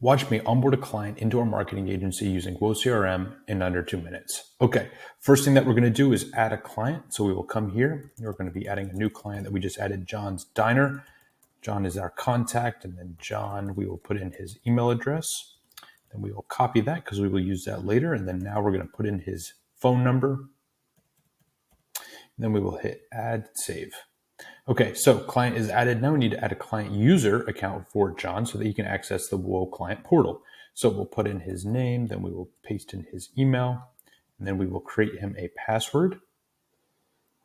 Watch me onboard a client into our marketing agency using WoCRM in under 2 minutes. Okay, first thing that we're going to do is add a client. So we will come here. We're going to be adding a new client that we just added, John's Diner. John is our contact, and then John, we will put in his email address. Then we will copy that because we will use that later. And then now we're going to put in his phone number. And then we will hit add, save. Okay, so client is added. Now we need to add a client user account for John so that he can access the Whoa client portal. So we'll put in his name, then we will paste in his email, and then we will create him a password.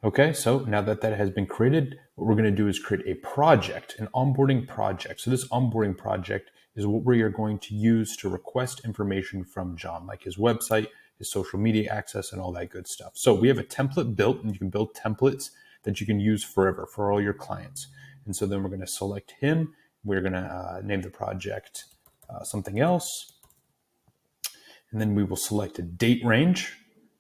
Okay, so now that that has been created, what we're going to do is create a project, an onboarding project. So this onboarding project is what we are going to use to request information from John, like his website, his social media access, and all that good stuff. So we have a template built, and you can build templates that you can use forever for all your clients. And so then we're going to select him. We're going to name the project something else. And then we will select a date range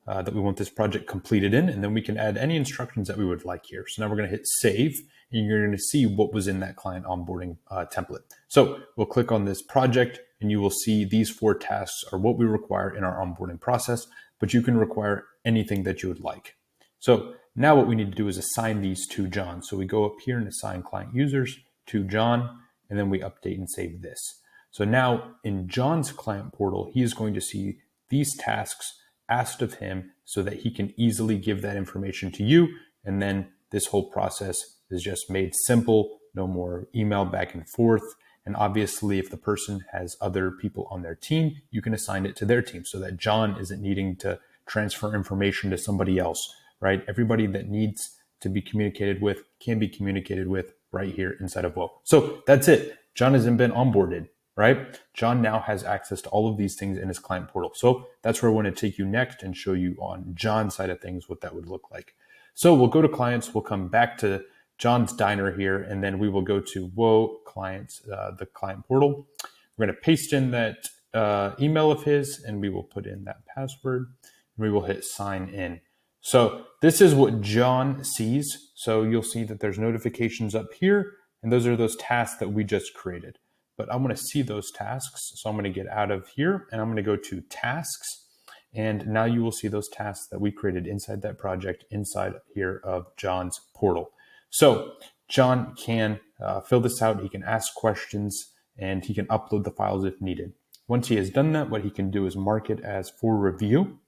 that we want this project completed in. And then we can add any instructions that we would like here. So now we're going to hit save, and you're going to see what was in that client onboarding template. So we'll click on this project, and you will see these 4 tasks are what we require in our onboarding process, but you can require anything that you would like. So now what we need to do is assign these to John. So we go up here and assign client users to John, and then we update and save this. So now in John's client portal, he is going to see these tasks asked of him so that he can easily give that information to you. And then this whole process is just made simple, no more email back and forth. And obviously, if the person has other people on their team, you can assign it to their team so that John isn't needing to transfer information to somebody else, right? Everybody that needs to be communicated with can be communicated with right here inside of Whoa. So that's it. John hasn't been onboarded, right? John now has access to all of these things in his client portal. So that's where I want to take you next and show you on John's side of things what that would look like. So we'll go to clients. We'll come back to John's Diner here, and then we will go to Whoa clients, the client portal. We're going to paste in that email of his, and we will put in that password, and we will hit sign in. So this is what John sees. So you'll see that there's notifications up here, and those are those tasks that we just created. But I want to see those tasks. So I'm going to get out of here, and I'm going to go to tasks. And now you will see those tasks that we created inside that project inside here of John's portal. So John can fill this out. He can ask questions, and he can upload the files if needed. Once he has done that, what he can do is mark it as for review,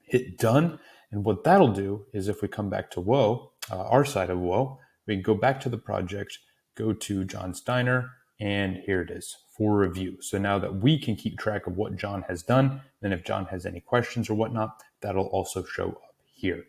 hit done. And what that'll do is if we come back to Whoa, our side of Whoa, we can go back to the project, go to John's Diner, and here it is for review. So now that we can keep track of what John has done, then if John has any questions or whatnot, that'll also show up here.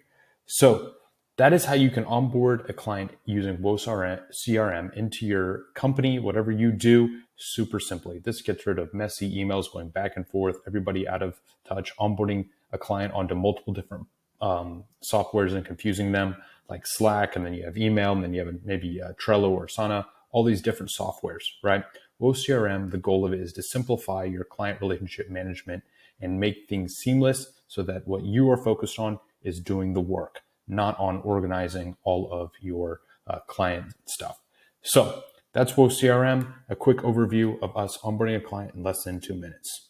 So that is how you can onboard a client using WoCRM into your company, whatever you do, super simply. This gets rid of messy emails going back and forth, everybody out of touch, onboarding a client onto multiple different softwares and confusing them like Slack, and then you have email, and then you have maybe Trello or Asana, all these different softwares, right? WoCRM, the goal of it is to simplify your client relationship management and make things seamless so that what you are focused on is doing the work, not on organizing all of your client stuff. So that's WoCRM, a quick overview of us onboarding a client in less than 2 minutes.